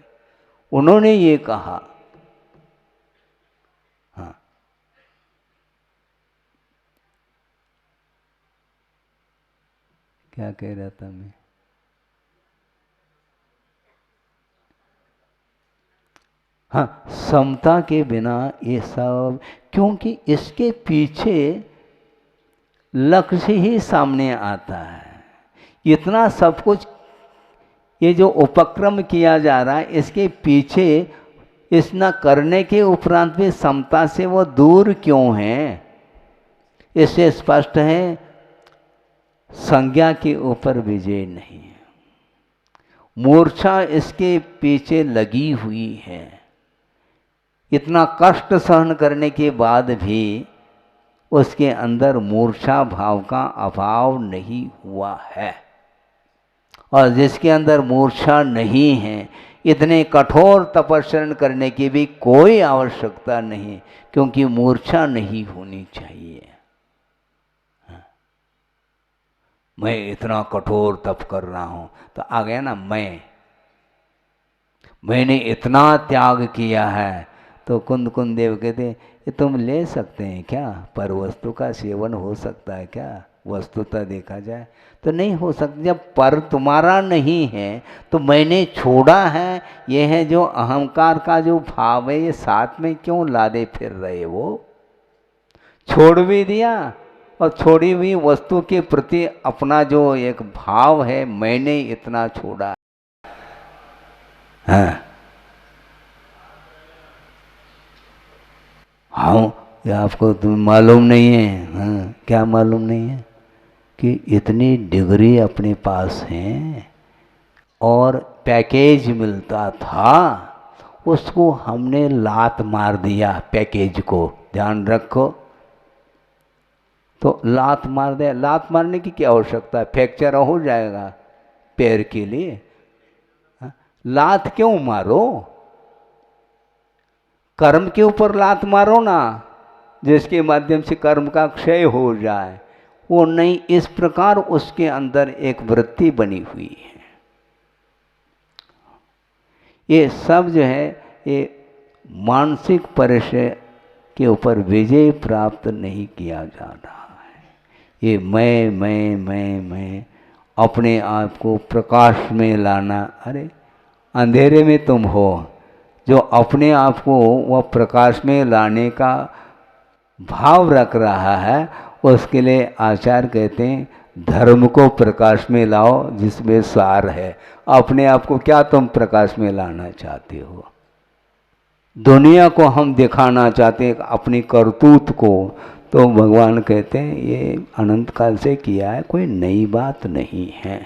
उन्होंने ये कहा। हाँ, क्या कह रहा था मैं? हाँ, समता के बिना ये सब, क्योंकि इसके पीछे लक्ष्य ही सामने आता है। इतना सब कुछ ये जो उपक्रम किया जा रहा है, इसके पीछे इस न करने के उपरांत भी समता से वो दूर क्यों है? इससे स्पष्ट है संज्ञा के ऊपर विजय नहीं है। मूर्छा इसके पीछे लगी हुई है। इतना कष्ट सहन करने के बाद भी उसके अंदर मूर्छा भाव का अभाव नहीं हुआ है। और जिसके अंदर मूर्छा नहीं है, इतने कठोर तपस्या करने की भी कोई आवश्यकता नहीं, क्योंकि मूर्छा नहीं होनी चाहिए। मैं इतना कठोर तप कर रहा हूँ तो आ गया ना मैंने इतना त्याग किया है, तो कुंद देव कहते ये तुम ले सकते हैं क्या? पर वस्तु का सेवन हो सकता है क्या? वस्तुतः देखा जाए तो नहीं हो सकता। जब पर तुम्हारा नहीं है तो मैंने छोड़ा है, ये है जो अहंकार का जो भाव है, ये साथ में क्यों लादे फिर रहे? वो छोड़ भी दिया और छोड़ी हुई वस्तु के प्रति अपना जो एक भाव है, मैंने इतना छोड़ा। हाँ, ये आपको तुम्हें मालूम नहीं है। हाँ, क्या मालूम नहीं है? कि इतनी डिग्री अपने पास हैं और पैकेज मिलता था उसको हमने लात मार दिया, पैकेज को ध्यान रखो। तो लात मार दे, लात मारने की क्या आवश्यकता है, फ्रैक्चर हो जाएगा पैर के लिए। लात क्यों मारो, कर्म के ऊपर लात मारो ना, जिसके माध्यम से कर्म का क्षय हो जाए, वो नहीं। इस प्रकार उसके अंदर एक वृत्ति बनी हुई है। ये सब जो है ये मानसिक परिचय के ऊपर विजय प्राप्त नहीं किया जा रहा है। ये मैं अपने आप को प्रकाश में लाना। अरे अंधेरे में तुम हो, जो अपने आप को वह प्रकाश में लाने का भाव रख रहा है, उसके लिए आचार्य कहते हैं धर्म को प्रकाश में लाओ जिसमें सार है। अपने आप को क्या तुम प्रकाश में लाना चाहते हो? दुनिया को हम दिखाना चाहते हैं अपनी करतूत को, तो भगवान कहते हैं ये अनंत काल से किया है, कोई नई बात नहीं है।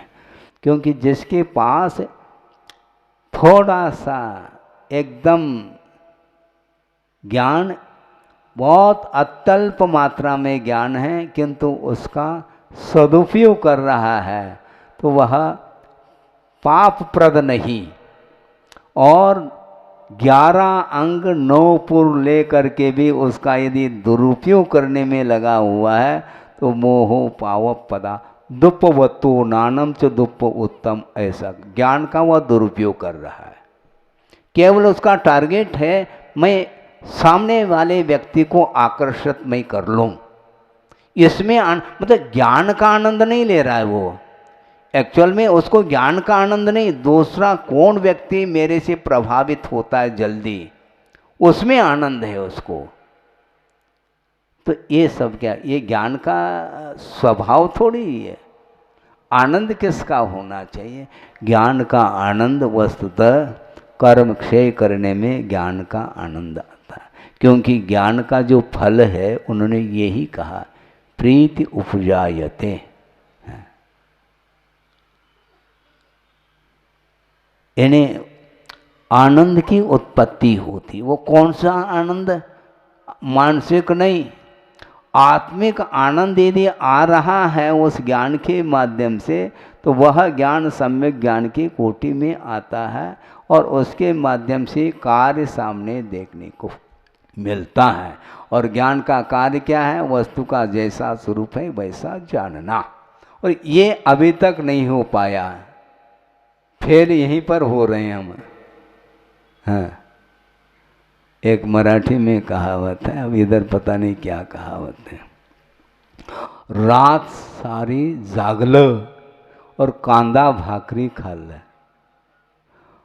क्योंकि जिसके पास थोड़ा सा एकदम ज्ञान, बहुत अत्यल्प मात्रा में ज्ञान है, किंतु उसका सदुपयोग कर रहा है, तो वह पापप्रद नहीं। और 11 अंग 9 पुर ले करके भी उसका यदि दुरुपयोग करने में लगा हुआ है, तो मोहो पावप पदा दुप्पवत्तो नानम च दुप्प उत्तम, ऐसा ज्ञान का वह दुरुपयोग कर रहा है। केवल उसका टारगेट है मैं सामने वाले व्यक्ति को आकर्षित मैं कर लूं। इसमें मतलब ज्ञान का आनंद नहीं ले रहा है वो। एक्चुअल में उसको ज्ञान का आनंद नहीं, दूसरा कौन व्यक्ति मेरे से प्रभावित होता है जल्दी, उसमें आनंद है उसको। तो ये सब क्या, ये ज्ञान का स्वभाव थोड़ी है। आनंद किसका होना चाहिए? ज्ञान का आनंद वस्तुतः कर्म क्षय करने में ज्ञान का आनंद आता है। क्योंकि ज्ञान का जो फल है, उन्होंने यही कहा प्रीति उपजायते, यानी आनंद की उत्पत्ति होती। वो कौन सा आनंद? मानसिक नहीं, आत्मिक आनंद यदि आ रहा है उस ज्ञान के माध्यम से, तो वह ज्ञान सम्यक ज्ञान की कोटि में आता है और उसके माध्यम से कार्य सामने देखने को मिलता है। और ज्ञान का कार्य क्या है? वस्तु का जैसा स्वरूप है वैसा जानना। और ये अभी तक नहीं हो पाया, फिर यहीं पर हो रहे हैं हम। हाँ, एक मराठी में कहावत है, अब इधर पता नहीं क्या कहावत है। रात सारी जागल और कांदा भाकरी खाल।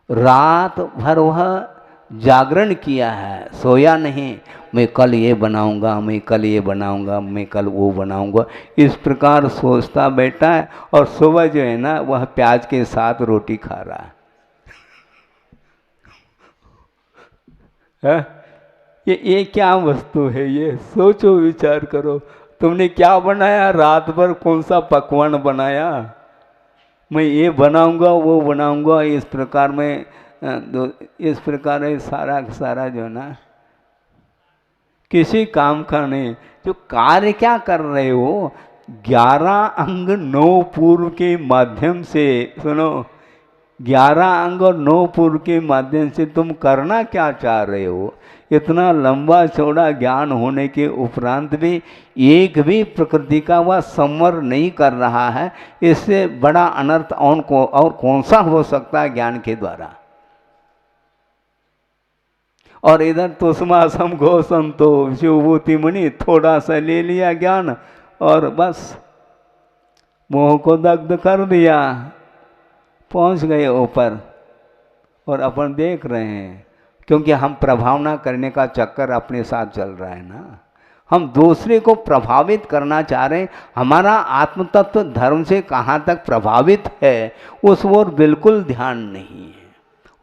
रात भर वह जागरण किया है, सोया नहीं। मैं कल ये बनाऊंगा, मैं कल ये बनाऊंगा, मैं कल वो बनाऊंगा, इस प्रकार सोचता बैठा है। और सुबह जो है ना, वह प्याज के साथ रोटी खा रहा है। ये क्या वस्तु है? ये सोचो, विचार करो, तुमने क्या बनाया रात भर? कौन सा पकवान बनाया? मैं ये बनाऊंगा, वो बनाऊंगा, इस प्रकार में इस प्रकार है सारा सारा जो है ना, किसी काम का नहीं। जो कार्य क्या कर रहे हो? 11 अंग 9 पूर्व के माध्यम से, सुनो, 11 अंग और 9 पूर्व के माध्यम से तुम करना क्या चाह रहे हो? इतना लंबा चौड़ा ज्ञान होने के उपरांत भी एक भी प्रकृति का वह संवर नहीं कर रहा है। इससे बड़ा अनर्थ और कौन सा हो सकता है ज्ञान के द्वारा? और इधर तुष्मासम घो संतो शिवभूति मुनि, थोड़ा सा ले लिया ज्ञान और बस मोह को दग्ध कर दिया, पहुंच गए ऊपर। और अपन देख रहे हैं, क्योंकि हम प्रभावना करने का चक्कर अपने साथ चल रहा है ना। हम दूसरे को प्रभावित करना चाह रहे हैं। हमारा आत्मतत्व धर्म से कहाँ तक प्रभावित है, उस ओर बिल्कुल ध्यान नहीं है।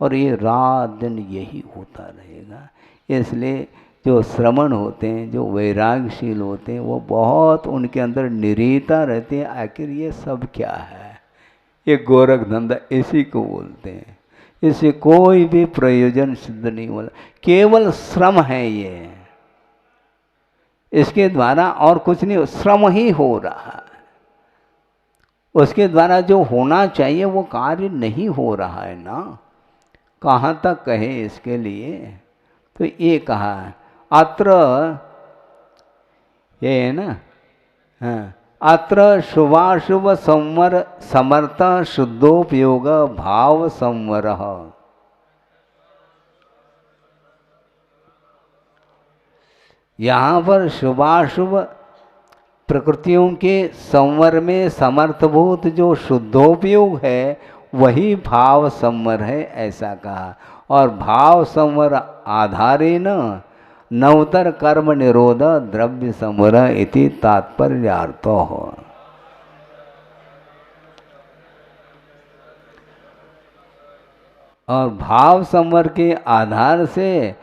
और ये रात दिन यही होता रहेगा। इसलिए जो श्रमण होते हैं, जो वैराग्यशील होते हैं, वो बहुत उनके अंदर निरीता रहती है। आखिर ये सब क्या है? ये गोरख धंधा, इसी को बोलते हैं। इससे कोई भी प्रयोजन सिद्ध नहीं हो रहा, केवल श्रम है ये, इसके द्वारा और कुछ नहीं, श्रम ही हो रहा है। उसके द्वारा जो होना चाहिए वो कार्य नहीं हो रहा है ना। कहाँ तक कहे इसके लिए? तो ये कहा अत्र, ये है ना, हाँ, अत्र शुभाशुभ संवर समर्थ शुद्धोपयोग भाव संवर। यहाँ पर शुभाशुभ प्रकृतियों के संवर में समर्थभूत जो शुद्धोपयोग है वही भाव संवर है, ऐसा कहा। और भाव संवर आधारेण नवतर कर्म निरोध द्रव्य संवर इति तात्पर्यार्थ हो। और भाव संवर के आधार से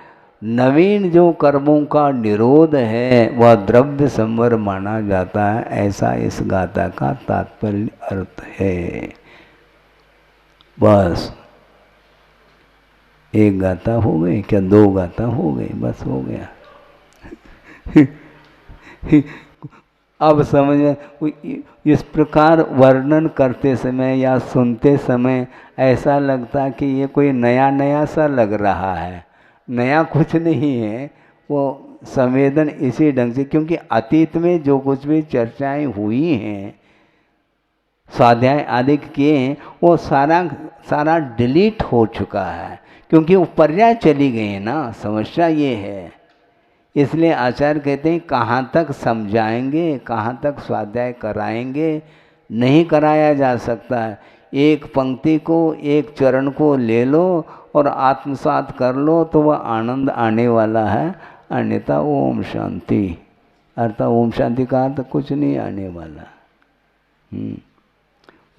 नवीन जो कर्मों का निरोध है वह द्रव्य संवर माना जाता है, ऐसा इस गाथा का तात्पर्य अर्थ है। बस एक गाथा हो गई क्या? दो गाथा हो गई, बस हो गया। अब समझ में, इस प्रकार वर्णन करते समय या सुनते समय ऐसा लगता कि ये कोई नया नया सा लग रहा है। नया कुछ नहीं है, वो संवेदन इसी ढंग से, क्योंकि अतीत में जो कुछ भी चर्चाएं हुई हैं, स्वाध्याय आदि किए हैं, वो सारा डिलीट हो चुका है, क्योंकि वो पर्याय चली गई है ना। समस्या ये है, इसलिए आचार्य कहते हैं कहाँ तक समझाएंगे, कहाँ तक स्वाध्याय कराएंगे, नहीं कराया जा सकता है। एक पंक्ति को, एक चरण को ले लो और आत्मसात कर लो तो वह आनंद आने वाला है, अन्यथा ओम शांति, अर्थात ओम शांति का अर्थ कुछ नहीं आने वाला।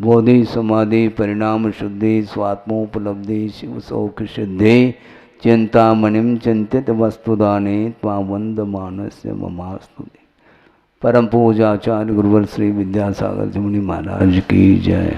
बोधि समाधि परिणाम शुद्धि स्वात्मोपलब्धि शिव सौख्य सिद्धि चिंतामणिम चिंतित वस्तुदाने त्वावंद मानस्य ममास्तु। परम पूजाचार्य गुरुवर श्री विद्यासागर जी मुनि महाराज की जय।